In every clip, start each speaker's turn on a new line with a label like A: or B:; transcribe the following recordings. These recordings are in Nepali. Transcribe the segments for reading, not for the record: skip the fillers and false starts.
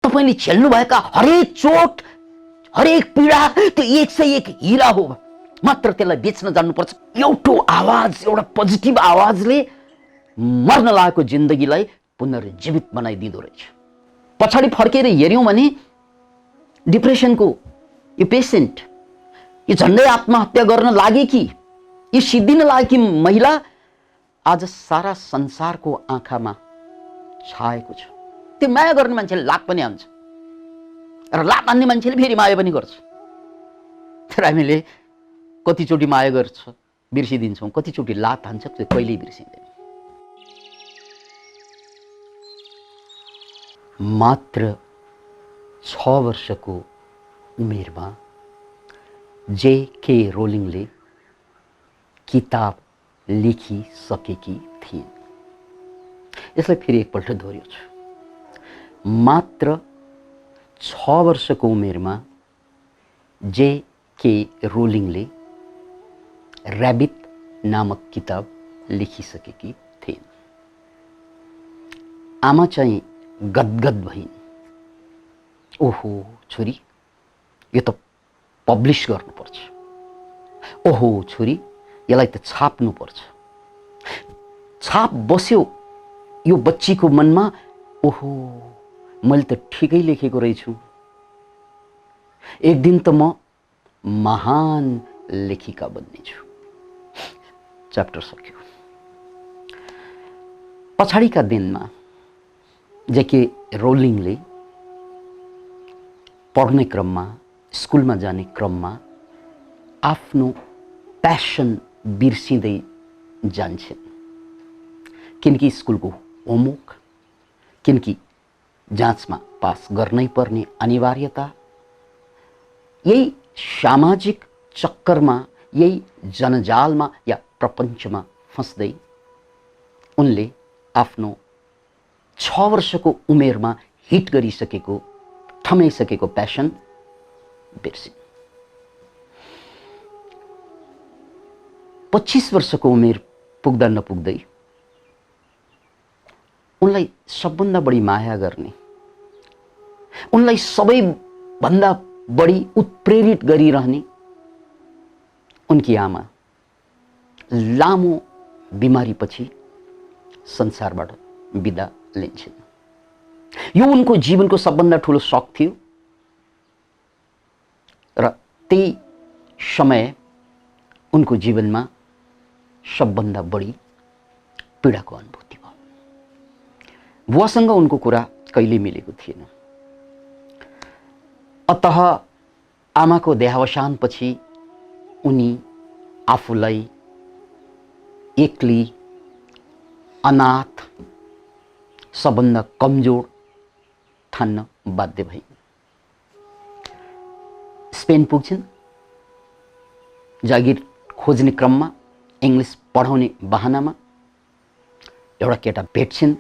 A: तपाईले झेल्नुभएका हरेक चोट, हरेक पीडा त्यो 101 हीरा हो, मात्र त्यसलाई बेच्न जान्नुपर्छ। एउटा आवाज, एउटा पोजिटिभ आवाजले मर्न लागेको जिन्दगीलाई पुनर्जीवित बनाइदिँदो रहेछ। पछाडि फर्केर हेर्यौं भने डिप्रेसनको यो पेसेन्ट, यो झन्डै आत्महत्या गर्न लागे कि यो सिद्धिन लागेकी महिला आज सारा संसारको आँखामा छाएको छ। त्यो माया गर्ने मान्छेले लात पनि हान्छ र लात हान्ने मान्छेले फेरि माया पनि गर्छ। तर हामीले कतिचोटि माया गर्छ बिर्सिदिन्छौँ, कतिचोटि लात हान्छ त्यो कहिल्यै बिर्सिँदैन। मात्र 6 वर्षको उमेरमा J.K. रोलिङले किताब लेखिसकेकी थिइन्। यसलाई फेरि एकपल्ट दोहोऱ्याउँछु। मात्र 6 वर्षको उमेरमा J.K. रोलिङले ऱ्याबिट नामक किताब लेखिसकेकी थिइन्। आमा चाहिँ गदगद भइन्। ओहो छोरी, यो त पब्लिस गर्नुपर्छ। ओहो छोरी, यसलाई त छाप्नुपर्छ। छाप बस्यो यो बच्चीको मनमा। ओहो, मैले त ठिकै लेखेको रहेछु, एक दिन त म महान लेखिका बन्नेछु। च्याप्टर सक्यो। पछाडिका दिनमा J.K. रोलिङले पढ्ने क्रममा, स्कुलमा जाने क्रममा आफ्नो प्यासन बिर्सिँदै जान्छन्। किनकि स्कुलको होमवर्क, किनकि जाँचमा पास गर्नै पर्ने अनिवार्यता, यही सामाजिक चक्करमा, यही जनजालमा या प्रपञ्चमा फस्दै उनले आफ्नो 6 वर्षको उमेरमा हिट गरिसकेको, थमाइसकेको प्यासन बिर्सिन्। 25 वर्षको उमेर पुग्दा नपुग्दै उनलाई सबभन्दा बढी माया गर्ने, उनलाई सबैभन्दा बढी उत्प्रेरित गरिरहने उनकी आमा लामो बिमारीपछि संसारबाट बिदा लिन्छन्। यो उनको जीवनको सबभन्दा ठुलो शक थियो र त्यही समय उनको जीवनमा सबभन्दा बढी पीडाको अनुभूति भयो। बुवासँग उनको कुरा कहिल्यै मिलेको थिएन। अतः आमाको देहावसानपछि उनी आफूलाई एक्लै, अनाथ, सबभन्दा कमजोर ठान्न बाध्य भइन्। स्पेन पुग्छिन्। जागिर खोज्ने क्रममा, इङ्ग्लिस पढाउने बहानामा एउटा केटा भेट्छिन्,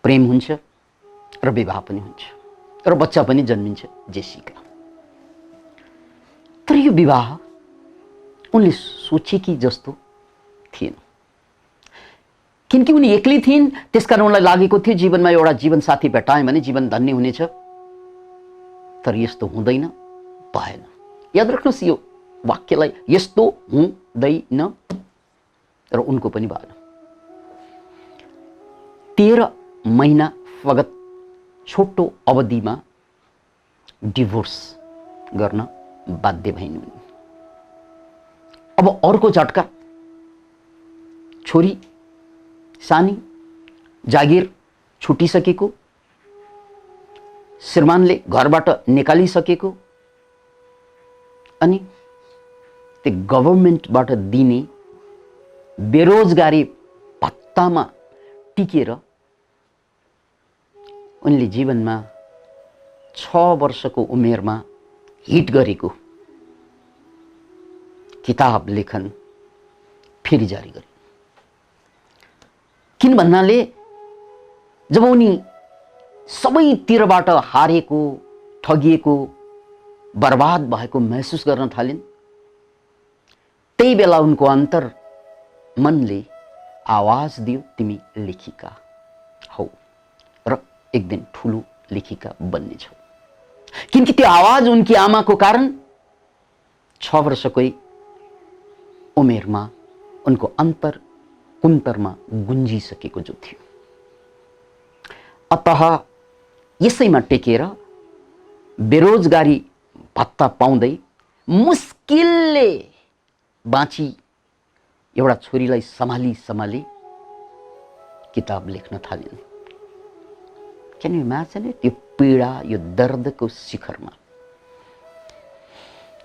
A: प्रेम हुन्छ र विवाह पनि हुन्छ र बच्चा पनि जन्मिन्छ, जेसिका। तर यो विवाह उनले सोचेकी जस्तो थिएन। किनकि उनी एक्लै थिइन्, त्यसकारण उनलाई लागेको थियो जीवनमा एउटा जीवनसाथी भेटाएँ भने जीवन धन्य हुनेछ। तर यस्तो हुँदैन, भएन। याद राख्नुहोस् यो वाक्यलाई, यस्तो हुँदैन र उनको पनि भएन। 13 महिना फगत छोटो अवधिमा डिभोर्स गर्न बाध्य भइन्। अब अर्को झट्का, छोरी सानी, जागिर छुटिसकेको, श्रीमानले घरबाट निकालिसकेको, अनि त्यो गभर्नमेन्टबाट दिने बेरोजगारी भत्तामा टिकेर उनले जीवनमा 6 वर्षको उमेरमा हिट गरेको किताब लेखन फेरि जारी गरे। किन भन्नाले जब उनी सबैतिरबाट हारेको, ठगिएको, बर्बाद भएको महसुस गर्न थालिन्, त्यही बेला उनको अन्तर मनले आवाज दियो, तिमी लेखिका हौ र एक दिन ठुलो लेखिका बन्नेछौ। किनकि त्यो आवाज उनकी आमाको कारण 6 वर्षकै उमेरमा उनको अन्तर कुन्तरमा गुन्जिसकेको जो थियो। अतः यसैमा टेकेर बेरोजगारी भत्ता पाउँदै मुस्किलले बाँची एउटा छोरीलाई सम्हाली सम्हाली किताब लेख्न थालिन्। Can you imagine it? यो पीडा, यो दर्दको शिखरमा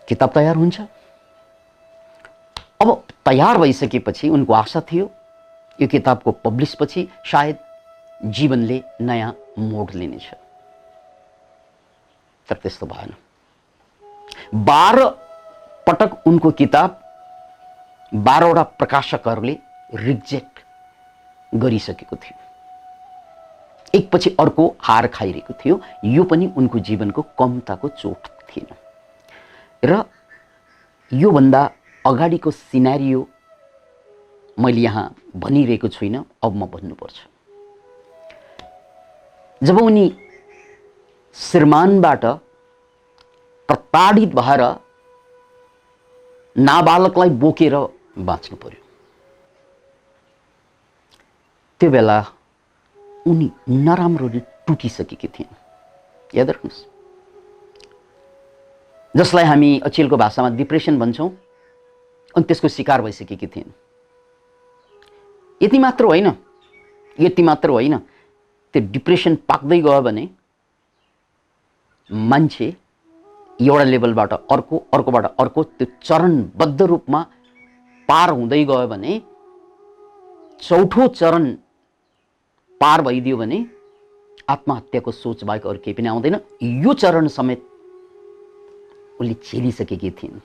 A: किताब तयार हुन्छ। अब तयार भइसकेपछि उनको आशा थियो यो किताबको पब्लिसपछि सायद जीवनले नयाँ मोड लिनेछ, तर त्यस्तो भएन। 12 पटक उनको किताब 12वटा प्रकाशकहरूले रिजेक्ट गरिसकेको थियो। एकपछि अर्को हार खाइरहेको थियो। यो पनि उनको जीवनको कमताको चोट थिएन। र योभन्दा अगाडिको सिनारियो मैले यहाँ भनिरहेको छुइनँ, अब म भन्नुपर्छ। जब उनी श्रीमानबाट प्रताडित भएर नाबालकलाई बोकेर बाँच्नु पर्यो, त्यो बेला उनी नराम्ररी टुटिसकेकी थिइन्। याद राख्नुहोस्, जसलाई हामी अचेलको भाषामा डिप्रेसन भन्छौँ, अनि त्यसको शिकार भइसकेकी थिइन्। यति मात्र होइन, त्यो डिप्रेसन पाक्दै गयो भने मान्छे एउटा लेभलबाट अर्को, अर्कोबाट अर्को, त्यो चरणबद्ध रूपमा पार हुँदै गयो भने, चौथो चरण पार भइदियो भने आत्महत्याको सोच बाहेक अरू केही पनि आउँदैन। यो चरण समेत उनले झेलिसकेकी थिइन्।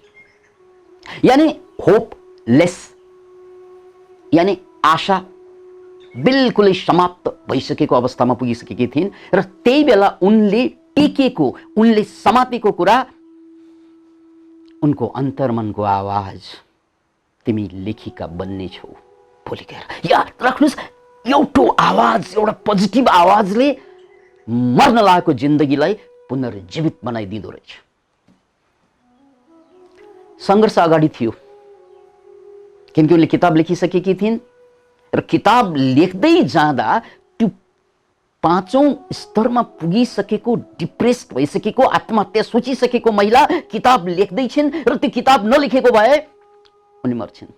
A: यानी होपलेस, यानी आशा बिल्कुलै समाप्त भइसकेको अवस्थामा पुगिसकेकी थिइन्। र त्यही बेला उनले टेकेको, उनले समातेको कुरा उनको अन्तर्मनको आवाज, तिमी लेखिका बन्नेछौ भोलि गएर। याद राख्नुहोस्, एउटा आवाज, एउटा पोजिटिभ आवाजले मर्न लागेको जिन्दगीलाई पुनर्जीवित बनाइदिँदो रहेछ। सङ्घर्ष अगाडि थियो, किनकि उनले किताब लेखिसकेकी थिइन्। र किताब लेख्दै जाँदा त्यो 5औं स्तरमा पुगिसकेको, डिप्रेस्ड भइसकेको, आत्महत्या सोचिसकेको महिला किताब लेख्दै छिन् र त्यो किताब नलेखेको भए उनी मर्छिन्।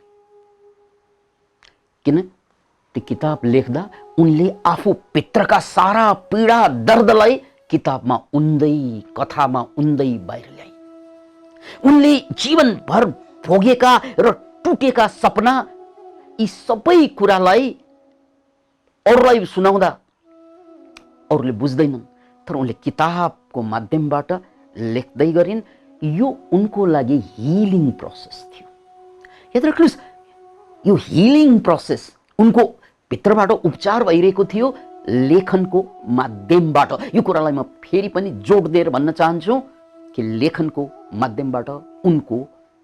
A: किन? त्यो किताब लेख्दा उनले आफू भित्रका सारा पीडा दर्दलाई किताबमा उन्दै, कथामा उन्दै बाहिर ल्याए। उनले जीवनभर भोगेका र टुटेका सपना, यी सबै कुरालाई अरूलाई सुनाउँदा अरूले बुझ्दैनन्, तर उनले किताबको माध्यमबाट लेख्दै गरिन्। यो उनको लागि हिलिङ प्रोसेस थियो। याद राख्नुहोस्, यो हिलिङ प्रोसेस उनको भित्रबाट उपचार भइरहेको थियो लेखनको माध्यमबाट। यो कुरालाई म फेरि पनि जोड दिएर भन्न चाहन्छु कि लेखनको माध्यमबाट उनको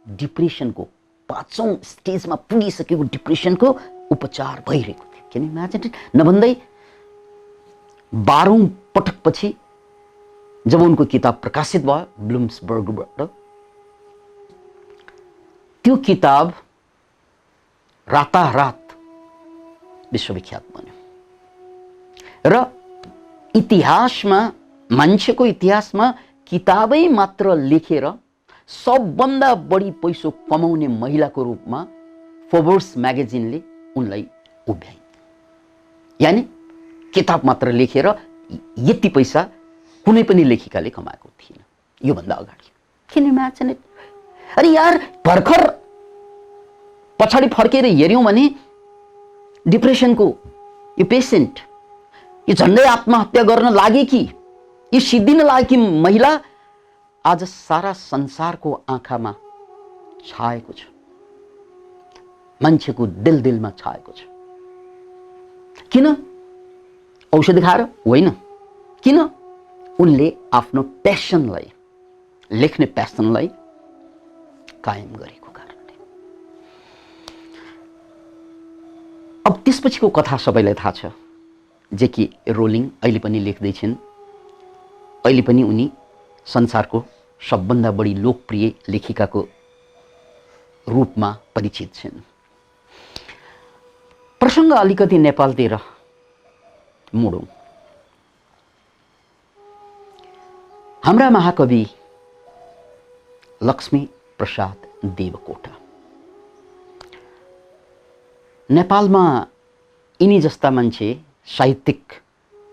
A: डिप्रेसनको 5औं स्टेजमा पुगिसकेको डिप्रेसनको उपचार भइरहेको थियो। किन इमेजिन, नभन्दै 12औं पटकपछि जब उनको किताब प्रकाशित भयो ब्लुम्सबर्गबाट, त्यो किताब रातारात विश्वविख्यात बन्यो। र इतिहासमा, मान्छेको इतिहासमा किताबै मात्र लेखेर सबभन्दा बढी पैसो कमाउने महिलाको रूपमा फोर्ब्स म्यागजिनले उनलाई उभ्याए। यानी किताब मात्र लेखेर यति पैसा कुनै पनि लेखिकाले कमाएको थिएन योभन्दा अगाडि। किन इमेजिन इट? अरे यार, भर्खर पछाडि फर्केर हेऱ्यौँ भने डिप्रेसनको यो पेसेन्ट, यो झन्डै आत्महत्या गर्न लागे कि यो सिद्धिन लागेकी महिला आज सारा संसारको आँखामा छाएको छ, मान्छेको दिल दिलमा छाएको छ। किन? औषधि खाएर होइन, किन? उनले आफ्नो प्यासनलाई, लेख्ने प्यासनलाई कायम गरेको कारणले। अब त्यसपछिको कथा सबैलाई थाहा छ। जेकी रोलिङ अहिले पनि लेख्दैछिन् अहिले पनि उनी संसारको सबभन्दा बढी लोकप्रिय लेखिकाको रूपमा परिचित छिन्। प्रसङ्ग अलिकति नेपालतिर मुडौँ। हाम्रा महाकवि लक्ष्मी प्रसाद देवकोटा, नेपालमा यिनी जस्ता मान्छे, साहित्यिक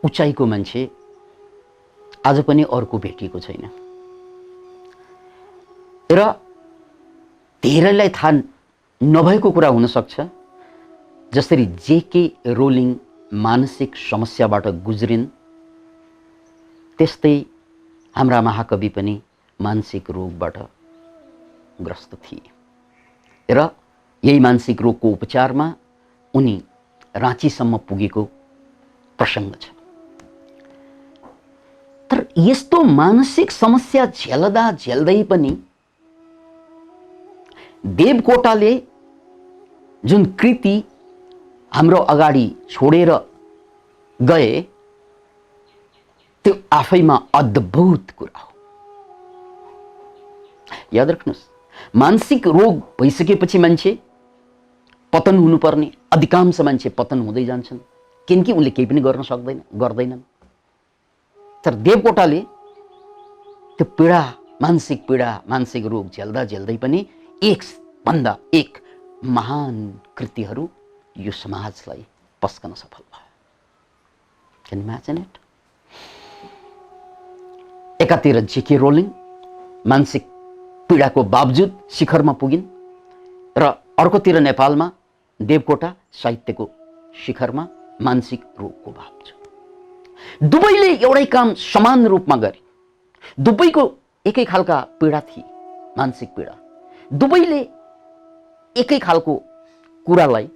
A: उचाइको मान्छे आज पनि अर्को भेटिएको छैन र धेरैलाई थाहा नभएको कुरा हुन सक्छ। जसरी जेके रोलिङ मानसिक समस्याबाट गुज्रिन्, त्यस्तै हाम्रा महाकवि पनि मानसिक रोगबाट ग्रस्त थिए र यही मानसिक रोगको उपचारमा उनी राँचीसम्म पुगेको प्रसङ्ग छ। तर यस्तो मानसिक समस्या झेल्दा झेल्दै पनि देवकोटाले जुन कृति हाम्रो अगाडि छोडेर गए त्यो आफैमा अद्भुत कुरा हो। याद राख्नुहोस्, मानसिक रोग भइसकेपछि मान्छे पतन हुनुपर्ने, अधिकांश मान्छे पतन हुँदै जान्छन् किनकि उनले केही पनि गर्न गर्दैनन्। तर देवकोटाले त्यो पीडा, मानसिक रोग झेल्दा झेल्दै पनि एक भन्दा एक महान कृतिहरू यो समाजलाई पस्कन सफल भयो। Can you imagine it? एकातिर जेके रोलिङ मानसिक पीडाको बावजुद शिखरमा पुगिन् र अर्कोतिर नेपालमा देवकोटा साहित्यको शिखरमा मानसिक रोगको बावजुद। दुवैले एउटै काम समान रूपमा गरे। दुवैको एकै खालका पीडा थिए, मानसिक पीडा। दुवैले एकै खालको कुरालाई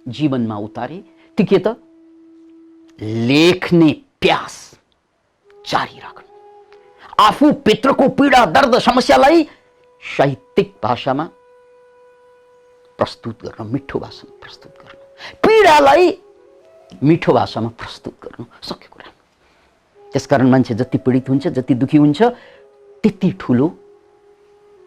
A: जीवनमा उतारे। त्यो के त? लेख्ने प्यास जारी राख्नु, आफू भित्रको पीडा, दर्द, समस्यालाई साहित्यिक भाषामा प्रस्तुत गर्न, मिठो भाषामा प्रस्तुत गर्नु, पीडालाई मिठो भाषामा प्रस्तुत गर्नु सक्यो कुरा। त्यसकारण मान्छे जति पीडित हुन्छ, जति दुखी हुन्छ, त्यति ठुलो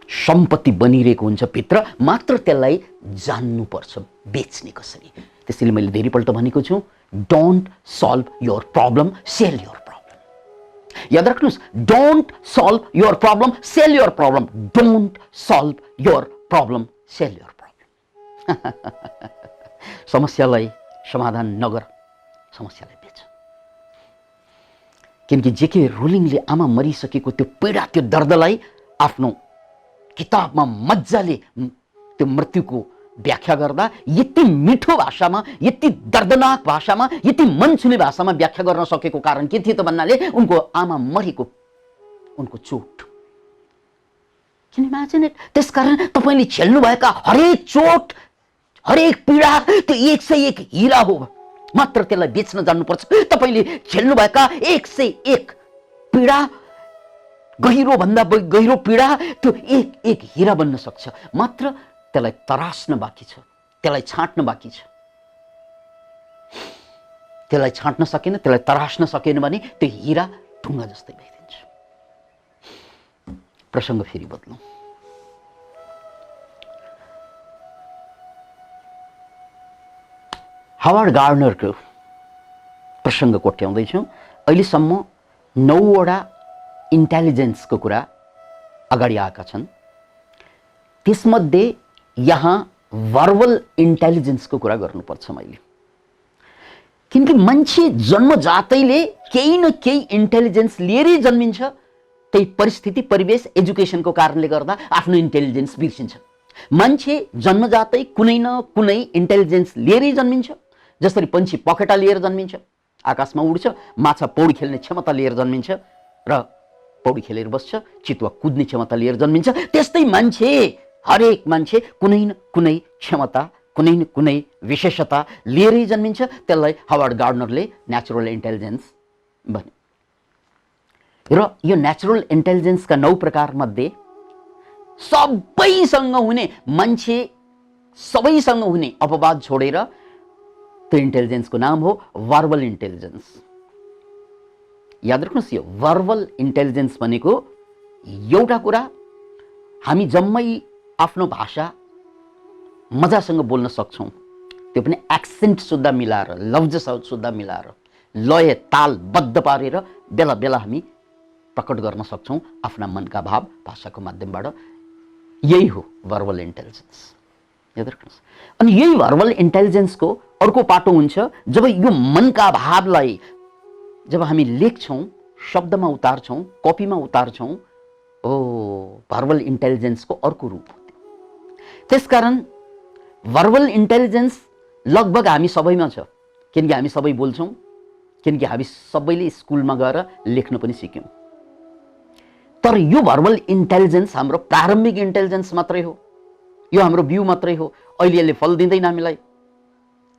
A: सम्पत्ति बनिरहेको हुन्छ भित्र, मात्र त्यसलाई जान्नुपर्छ बेच्ने कसरी। त्यसैले मैले धेरैपल्ट भनेको छु, don't solve your problem, sell your problem. याद राख्नुहोस्, don't solve your problem, sell your problem. Don't solve your problem, sell your problem. समस्यालाई समाधान नगर, समस्यालाई बेच। किनकि जेके रोलिङले आमा मरिसकेको त्यो पीडा, त्यो दर्दलाई आफ्नो किताबमा मजाले त्यो मृत्युको व्याख्या गर्दा यति मिठो भाषामा, यति दर्दनाक भाषामा, यति मन छुने भाषामा व्याख्या गर्न सकेको कारण के थियो त भन्नाले उनको आमा मरेको उनको चोट। Can you imagine it? त्यसकारण तपाईले झेल्नुभएका हरेक चोट, हरेक पीडा त्यो 101 हीरा हो, मात्र त्यसलाई बेच्न जान्नुपर्छ। तपाईले झेल्नुभएका 101 पीडा, गहिरो भन्दा गहिरो पीडा, त्यो एक हीरा बन्न सक्छ, मात्र त्यसलाई तरास्न बाँकी छ, त्यसलाई छाट्न बाँकी छ। त्यसलाई छाट्न सकेन, त्यसलाई तरास्न सकेन भने त्यो हीरा ढुङ्गा जस्तै भइदिन्छ। प्रसङ्ग फेरि बदलौँ। हावर्ड गार्डनरको प्रसङ्ग कोट्याउँदैछौँ। अहिलेसम्म 9वटा इन्टेलिजेन्सको कुरा अगाडि आएका छन्। त्यसमध्ये यहाँ भर्बल इन्टेलिजेन्सको कुरा गर्नुपर्छ मैले। किनकि मान्छे जन्मजातैले केही न केही इन्टेलिजेन्स लिएरै जन्मिन्छ। त्यही परिस्थिति, परिवेश, एजुकेसनको कारणले गर्दा आफ्नो इन्टेलिजेन्स बिर्सिन्छ। मान्छे जन्मजातै कुनै न कुनै इन्टेलिजेन्स लिएरै जन्मिन्छ। जसरी पंक्षी पखेटा लिएर जन्मिन्छ, आकाशमा उड्छ, माछा पौडी खेल्ने क्षमता लिएर जन्मिन्छ र पौडी खेलेर बस्छ, चितुवा कुद्ने क्षमता लिएर जन्मिन्छ, त्यस्तै मान्छे, हरेक मान्छे कुनै न कुनै क्षमता, कुनै न कुनै विशेषता लिएरै जन्मिन्छ। त्यसलाई हावर्ड गार्डनरले नेचुरल इन्टेलिजेन्स भने। र यो नेचुरल इन्टेलिजेन्सका 9 प्रकार मध्ये सबैसँग हुने, मान्छे सबैसँग हुने अपवाद छोडेर त्यो इन्टेलिजेन्सको नाम हो भर्बल इन्टेलिजेन्स। याद राख्नुहोस्, यो भर्बल इन्टेलिजेन्स भनेको एउटा कुरा, हामी जम्मै आफ्नो भाषा मजासँग बोल्न सक्छौँ, त्यो पनि एक्सेन्ट सुद्धा मिलाएर, लफ्ज सुद्धा मिलाएर, लय तालबद्ध पारेर बेला बेला हामी प्रकट गर्न सक्छौँ आफ्ना मनका भाव भाषाको माध्यमबाट। यही हो भर्बल इन्टेलिजेन्स, याद राख्नुहोस्। अनि यही भर्बल इन्टेलिजेन्सको अर्को पाटो हुन्छ जब यो मनका भावलाई जब हामी लेख्छौँ, शब्दमा उतार्छौँ, कपीमा उतार्छौँ, भर्बल इन्टेलिजेन्सको अर्को रूप हो। त्यसकारण भर्बल इन्टेलिजेन्स लगभग हामी सबैमा छ, किनकि हामी सबै बोल्छौँ, किनकि हामी सबैले स्कुलमा गएर लेख्न पनि सिक्यौँ। तर यो भर्बल इन्टेलिजेन्स हाम्रो प्रारम्भिक इन्टेलिजेन्स मात्रै हो, यो हाम्रो बिउ मात्रै हो। अहिले यसले फल दिँदैन हामीलाई,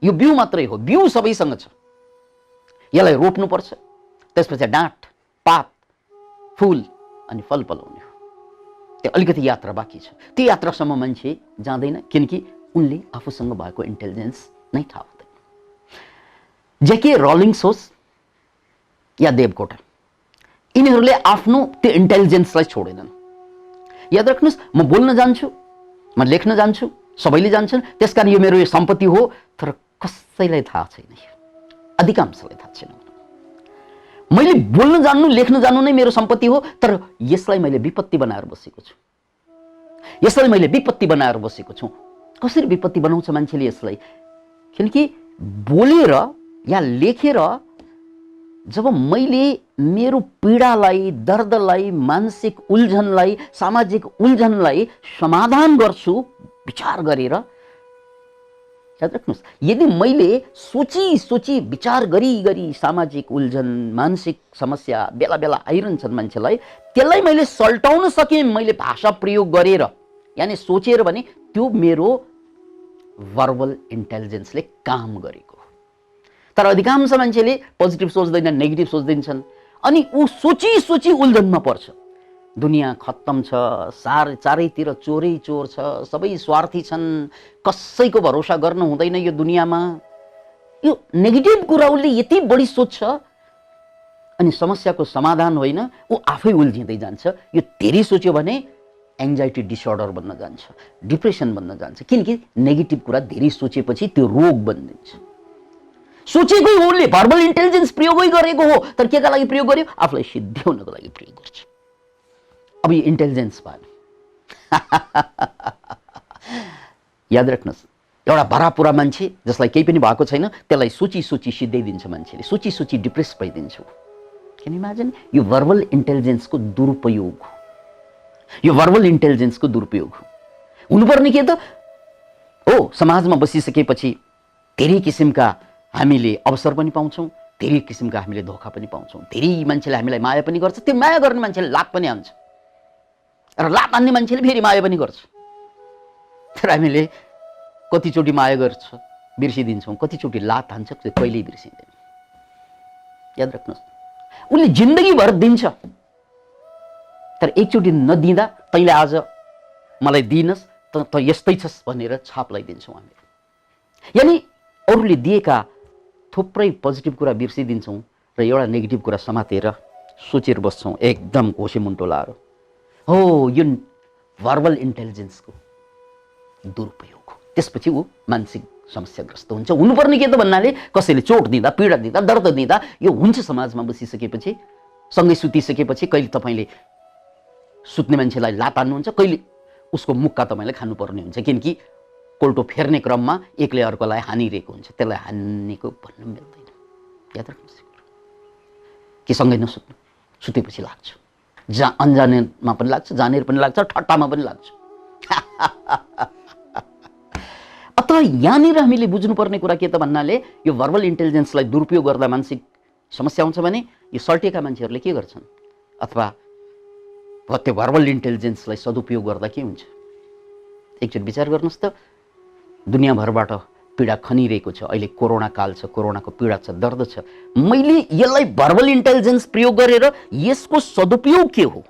A: यो बिउ मात्रै हो, बिउ सबैसँग छ, यसलाई रोप्नुपर्छ, त्यसपछि डाँठ पात फुल अनि फल पलाउने हो। त्यो अलिकति यात्रा बाँकी छ, त्यो यात्रासम्म मान्छे जाँदैन, किनकि उनले आफूसँग भएको इन्टेलिजेन्स नै थाहा हुँदैन। जेके रलिङ्स होस् या देवकोटा, यिनीहरूले आफ्नो त्यो इन्टेलिजेन्सलाई छोडेनन्। याद राख्नुहोस्, म बोल्न जान्छु, म लेख्न जान्छु, सबैले जान्छन्, त्यसकारण यो मेरो यो सम्पत्ति हो, तर कसैलाई थाहा छैन, अधिकांशलाई थाहा छैन। मैले बोल्न जान्नु लेख्न जान्नु नै मेरो सम्पत्ति हो, तर यसलाई मैले विपत्ति बनाएर बसेको छु, यसलाई मैले विपत्ति बनाएर बसेको छु। कसरी विपत्ति बनाउँछ मान्छेले यसलाई? किनकि बोलेर या लेखेर जब मैले मेरो पीडालाई, दर्दलाई, मानसिक उल्झनलाई, सामाजिक उल्झनलाई समाधान गर्छु विचार गरेर, याद राख्नुहोस्, यदि मैले सोची सोची विचार गरी गरी सामाजिक उल्झन, मानसिक समस्या बेला बेला आइरहन्छन् मान्छेलाई, त्यसलाई मैले सल्टाउन सकेँ मैले भाषा प्रयोग गरेर, यानी सोचेर भने, त्यो मेरो भर्बल इन्टेलिजेन्सले काम गरेको। तर अधिकांश मान्छेले पोजिटिभ सोच्दैन, नेगेटिभ सोच्दैछन्, अनि ऊ सोची सोची उल्झनमा पर्छ। दुनियाँ खत्तम छ, चारैतिर चोरै चोर छ, सबै स्वार्थी छन्, कसैको भरोसा गर्न हुँदैन यो दुनियाँमा। यो नेगेटिभ कुरा उसले यति बढी सोच्छ, अनि समस्याको समाधान होइन, ऊ आफै उल्झिँदै जान्छ। यो धेरै सोच्यो भने एङ्जाइटी डिसअर्डर बन्न जान्छ, डिप्रेसन बन्न जान्छ, किनकि नेगेटिभ कुरा धेरै सोचेपछि त्यो रोग बनिदिन्छ। सोचेकै हो, उसले भर्बल इन्टेलिजेन्स प्रयोगै गरेको हो, तर केका लागि प्रयोग गर्यो? आफूलाई सिद्ध्याउनको लागि प्रयोग गर्छ। अब यो इन्टेलिजेन्स भएन। याद राख्नुहोस्, एउटा भरापुरा मान्छे जसलाई केही पनि भएको छैन, त्यसलाई सोची सोची सिद्ध्याइदिन्छ मान्छेले, सोची सोची डिप्रेस भइदिन्छ। Can imagine? यो भर्बल इन्टेलिजेन्सको दुरुपयोग हो, यो भर्बल इन्टेलिजेन्सको दुरुपयोग हो। हुनुपर्ने के त हो? समाजमा बसिसकेपछि धेरै किसिमका हामीले अवसर पनि पाउँछौँ, धेरै किसिमका हामीले धोका पनि पाउँछौँ, धेरै मान्छेले हामीलाई माया पनि गर्छ, त्यो माया गर्ने मान्छेले लात पनि हान्छ, र लात हान्ने मान्छेले फेरि माया पनि गर्छ। तर हामीले कतिचोटि माया गर्छ बिर्सिदिन्छौँ, कतिचोटि लात हान्छ त्यो कहिल्यै बिर्सिँदैन। याद राख्नुहोस्, उसले जिन्दगीभर दिन्छ, तर एकचोटि नदिँदा तैँले आज मलाई दिइनस्, त यस्तै छस् भनेर छाप लगाइदिन्छौँ हामी। यानि अरूले दिएका थुप्रै पोजिटिभ कुरा बिर्सिदिन्छौँ र एउटा नेगेटिभ कुरा समातेर सोचेर बस्छौँ एकदम घोसे मुन्टो लाएर। हो, यो भर्बल इन्टेलिजेन्सको दुरुपयोग हो। त्यसपछि ऊ मानसिक समस्याग्रस्त हुन्छ। हुनुपर्ने के त भन्नाले, कसैले चोट दिँदा, पीडा दिँदा, दर्द दिँदा, यो हुन्छ समाजमा बसिसकेपछि, सँगै सुतिसकेपछि कहिले तपाईँले सुत्ने मान्छेलाई लात हान्नुहुन्छ, कहिले उसको मुक्का तपाईँले खानुपर्ने हुन्छ, किनकि कोल्टो फेर्ने क्रममा एकले अर्कोलाई हानिरहेको हुन्छ, त्यसलाई हान्नेको भन्नु मिल्दैन। याद राख्नुहोस्, कि सँगै नसुत्नु, सुतेपछि लाग्छ, अन्जानेमा पनि लाग्छ, जानेर पनि लाग्छ, ठट्टामा पनि लाग्छ। अत यहाँनिर हामीले बुझ्नुपर्ने कुरा के त भन्नाले, यो भर्बल इन्टेलिजेन्सलाई दुरुपयोग गर्दा मानसिक समस्या हुन्छ भने यो सल्टिएका मान्छेहरूले के गर्छन्, अथवा त्यो भर्बल इन्टेलिजेन्सलाई सदुपयोग गर्दा के हुन्छ? एकचोटि विचार गर्नुहोस् त, दुनियाँभरबाट पीडा खनिरहेको छ, अहिले कोरोना काल छ, कोरोनाको पीडा छ, दर्द छ, मैले यसलाई भर्बल इन्टेलिजेन्स प्रयोग गरेर यसको सदुपयोग के हो,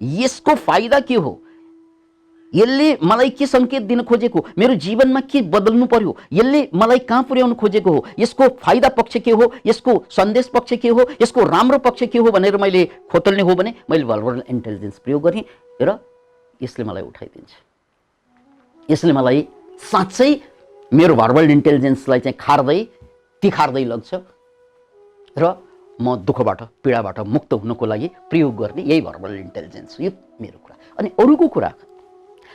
A: यसको फाइदा के हो, यसले मलाई के सङ्केत दिन खोजेको, मेरो जीवनमा के बदल्नु पर्यो, यसले मलाई कहाँ पुर्याउनु खोजेको हो, यसको फाइदा पक्ष के हो, यसको सन्देश पक्ष के हो, यसको राम्रो पक्ष के हो भनेर मैले खोतल्ने हो भने मैले भर्बल इन्टेलिजेन्स प्रयोग गरेँ र यसले मलाई उठाइदिन्छ। यसले मलाई साँच्चै मेरो भर्बल इन्टेलिजेन्सलाई चाहिँ तिखार्दै लग्छ र म दुःखबाट पीडाबाट मुक्त हुनको लागि प्रयोग गर्ने यही भर्बल इन्टेलिजेन्स हो। यो मेरो कुरा। अनि अरूको कुरा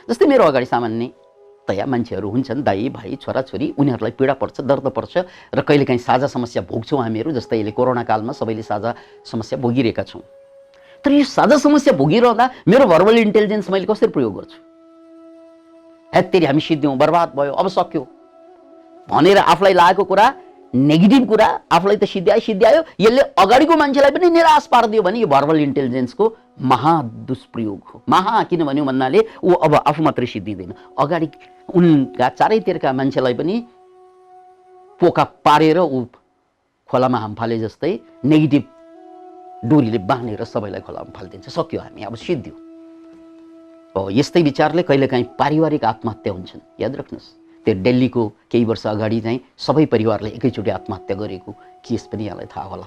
A: जस्तै मेरो अगाडि सामान्यतया मान्छेहरू हुन्छन्, दाइ भाइ छोराछोरी, उनीहरूलाई पीडा पर्छ, दर्द पर्छ र कहिलेकाहीँ साझा समस्या भोग्छौँ हामीहरू। जस्तै अहिले कोरोना कालमा सबैले साझा समस्या भोगिरहेका छौँ। तर यो साझा समस्या भोगिरहँदा मेरो भर्बल इन्टेलिजेन्स मैले कसरी प्रयोग गर्छु? हेत्तेरी हामी सिद्ध्यौँ, बर्बाद भयो, अब सक्यो भनेर आफूलाई लागेको कुरा, नेगेटिभ कुरा आफूलाई त सिद्ध्यायो, यसले अगाडिको मान्छेलाई पनि निराश पारिदियो भने यो भर्बल इन्टेलिजेन्सको महादुष्प्रयोग हो। किन भन्यो भन्नाले ऊ अब आफू मात्रै सिद्धिँदैन, अगाडि उनका चारैतिरका मान्छेलाई पनि पोका पारेर ऊ खोलामा हामफाले जस्तै नेगेटिभ डोरीले बाँधेर सबैलाई खोलामा फालिदिन्छ। सक्यो, हामी अब सिद्धियो। यस्तै विचारले कहिलेकाहीँ पारिवारिक आत्महत्या हुन्छन्। याद राख्नुहोस्, त्यो दिल्लीको केही वर्ष अगाडि चाहिँ सबै परिवारले एकैचोटि आत्महत्या गरेको केस पनि यहाँलाई थाहा होला।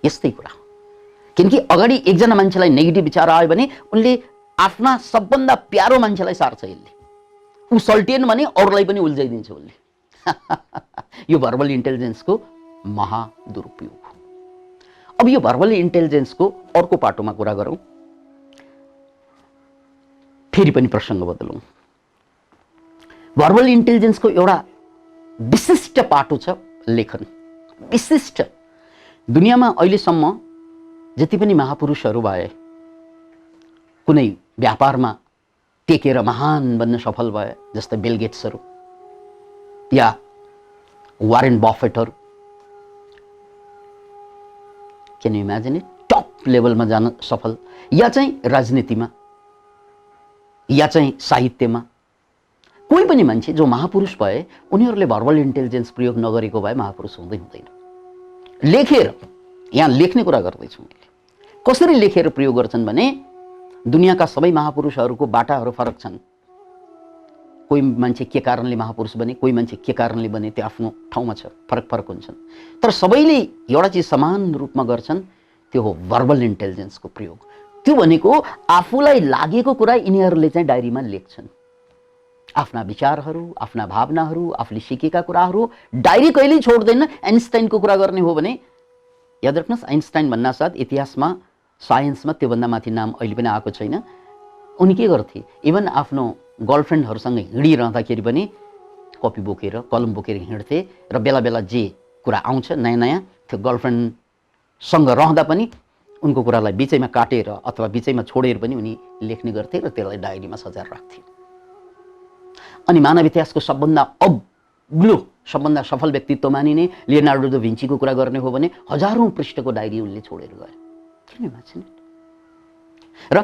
A: यस्तै कुरा हो। किनकि अगाडि एकजना मान्छेलाई नेगेटिभ विचार आयो भने उनले आफ्ना सबभन्दा प्यारो मान्छेलाई सार्छ। यसले ऊ सल्टिएन भने अरूलाई पनि उल्झाइदिन्छ उसले। यो भर्बल इन्टेलिजेन्सको महादुरुपयोग हो। अब यो भर्बल इन्टेलिजेन्सको अर्को पाटोमा कुरा गरौँ, फेरि पनि प्रसङ्ग बदलौँ। भर्बल इन्टेलिजेन्सको एउटा विशिष्ट पाटो छ लेखन। विशिष्ट। दुनियाँमा अहिलेसम्म जति पनि महापुरुषहरू भए, कुनै व्यापारमा टेकेर महान बन्न सफल भए, जस्तै बिल गेट्सहरू या वारेन बफेटहरू, can you imagine it, top लेभलमा जान सफल, या चाहिँ राजनीतिमा या चाहिँ साहित्यमा कोही पनि मान्छे जो महापुरुष भए उनीहरूले भर्बल इन्टेलिजेन्स प्रयोग नगरेको भए महापुरुष हुँदैन। लेखेर, यहाँ लेख्ने कुरा गर्दैछु मैले, कसरी लेखेर प्रयोग गर्छन् भने दुनियाँका सबै महापुरुषहरूको बाटाहरू फरक छन्। कोही मान्छे के कारणले महापुरुष बने, कोही मान्छे के कारणले बने, त्यो आफ्नो ठाउँमा छ, फरक हुन्छन्। तर सबैले एउटा चिज समान रूपमा गर्छन्, त्यो हो भर्बल इन्टेलिजेन्सको प्रयोग। त्यो भनेको आफूलाई लागेको कुरा यिनीहरूले चाहिँ डायरीमा लेख्छन्। आफ्ना विचारहरू, आफ्ना भावनाहरू, आफूले सिकेका कुराहरू डायरी कहिल्यै छोड्दैन। आइन्स्टाइनको कुरा गर्ने हो भने याद राख्नुहोस्, आइन्स्टाइन भन्नासाथ इतिहासमा, साइन्समा त्योभन्दा माथि नाम अहिले पनि आएको छैन। उनी के गर्थे, इभन आफ्नो गर्लफ्रेन्डहरूसँग हिँडिरहँदाखेरि पनि कपी बोकेर, कलम बोकेर हिँड्थे र बेला बेला जे कुरा आउँछ नयाँ नयाँ, त्यो गर्लफ्रेन्डसँग रहँदा पनि उनको कुरालाई बिचैमा काटेर अथवा बिचैमा छोडेर पनि उनी लेख्ने गर्थे र त्यसलाई डायरीमा सजाएर राख्थे। अनि मानव इतिहासको सबभन्दा अग्लो, सबभन्दा सफल व्यक्तित्व मानिने लियोनार्डो दा भिन्चीको कुरा गर्ने हो भने हजारौं पृष्ठको डायरी उनले छोडेर गए। किन भन्छन्? र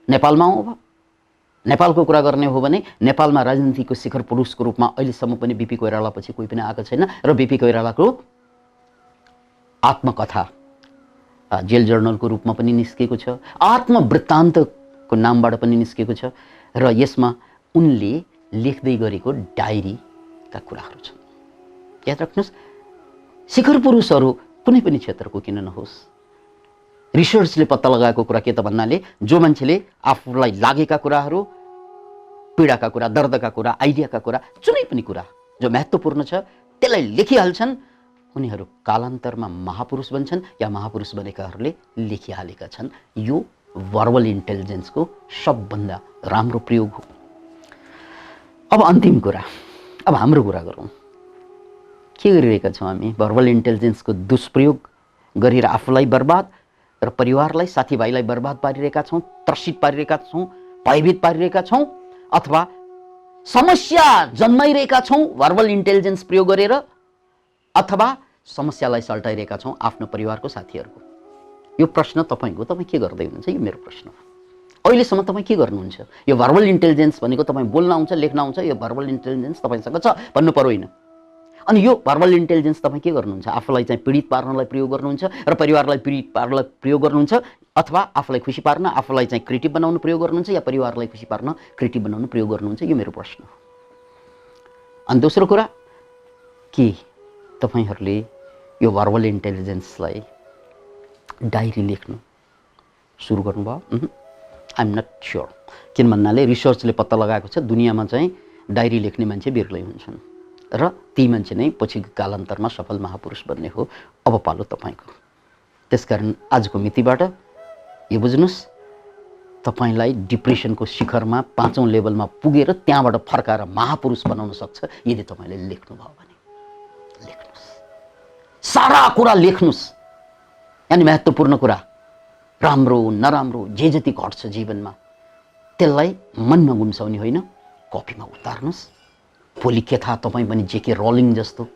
A: नेपालमा हो, नेपालको कुरा गर्ने हो भने नेपालमा राजनीतिको शिखर पुरुषको रूपमा अहिलेसम्म पनि बीपी कोइराला पछि कोही पनि आएको छैन र बीपी कोइरालाको आत्मकथा जेल जर्नलको रूपमा पनि निस्केको छ, आत्मवृत्तान्तको नामबाट पनि निस्केको छ र यसमा उनले लेख्दै गरेको डायरीका कुराहरू छन्। याद राख्नुहोस्, शिखर पुरुषहरू कुनै पनि क्षेत्रको किन नहोस्, रिसर्चले पत्ता लगाएको कुरा के त भन्नाले जो मान्छेले आफूलाई लागेका कुराहरू, पीडाका कुरा, दर्दका कुरा, आइडियाका कुरा, जुनै पनि कुरा जो महत्त्वपूर्ण छ त्यसलाई लेखिहाल्छन्, उनीहरू कालान्तरमा महापुरुष बन्छन् या महापुरुष बनेकाहरूले लेखिहालेका छन्। यो भर्बल इन्टेलिजेन्सको सबभन्दा राम्रो प्रयोग हो। अब अन्तिम कुरा, अब हाम्रो कुरा गरौँ। के गरिरहेका छौँ हामी? भर्बल इन्टेलिजेन्सको दुष्प्रयोग गरेर आफूलाई बर्बाद र परिवारलाई, साथीभाइलाई बर्बाद पारिरहेका छौँ, त्रसित पारिरहेका छौँ, भयभीत पारिरहेका छौँ, अथवा समस्या जन्माइरहेका छौँ भर्बल इन्टेलिजेन्स प्रयोग गरेर, अथवा समस्यालाई सल्टाइरहेका छौँ आफ्नो परिवारको, साथीहरूको। यो प्रश्न तपाईँ के गर्दै हुनुहुन्छ? यो मेरो प्रश्न हो। अहिलेसम्म तपाईँ के गर्नुहुन्छ? यो भर्बल इन्टेलिजेन्स भनेको तपाईँ बोल्न आउँछ, लेख्न आउँछ, यो भर्बल इन्टेलिजेन्स तपाईँसँग छ भन्नु पर्यो होइन? अनि यो भर्बल इन्टेलिजेन्स तपाईँ के गर्नुहुन्छ? आफूलाई चाहिँ पीडित पार्नलाई प्रयोग गर्नुहुन्छ र परिवारलाई पीडित पार्नलाई प्रयोग गर्नुहुन्छ, अथवा आफूलाई खुसी पार्न, आफूलाई चाहिँ क्रिएटिभ बनाउनु प्रयोग गर्नुहुन्छ या परिवारलाई खुसी पार्न क्रिएटिभ बनाउनु प्रयोग गर्नुहुन्छ, यो मेरो प्रश्न हो। अनि दोस्रो कुरा के तपाईहरूले यो भर्बल इन्टेलिजेन्सलाई डायरी लेख्नु सुरु गर्नुभयो? I am not sure. किन भन्नाले रिसर्चले पत्ता लगाएको छ दुनियाँमा चाहिँ डायरी लेख्ने मान्छे बिरलै हुन्छन् र ती मान्छे नै पछि कालान्तरमा सफल महापुरुष बन्ने हो। अब पालो तपाईँको। त्यसकारण आजको मितिबाट यो बुझ्नुहोस्, तपाईँलाई डिप्रेसनको शिखरमा 5औं लेभलमा पुगेर त्यहाँबाट फर्काएर महापुरुष बनाउन सक्छ यदि तपाईँले लेख्नुभयो भने। लेख्नुहोस्, सारा कुरा लेख्नुहोस्। यानि महत्त्वपूर्ण कुरा, राम्रो नराम्रो जे जति घट्छ जीवनमा त्यसलाई मनमा गुम्साउने होइन, कपीमा उतार्नुहोस्। भोलि के थाहा तपाईँ पनि जेके रोलिङ जस्तो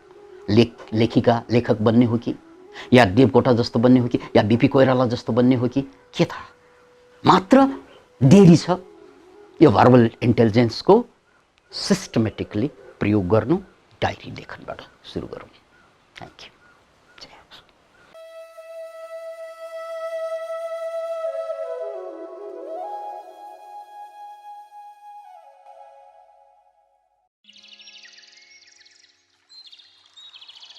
A: लेखक बन्ने हो कि, या देवकोटा जस्तो बन्ने हो कि, या बीपी कोइराला जस्तो बन्ने हो कि, के थाहा। मात्र देरी छ। यो भर्बल इन्टेलिजेन्सको सिस्टमेटिकली प्रयोग गर्नु डायरी लेखनबाट सुरु गरौँ। Thank you.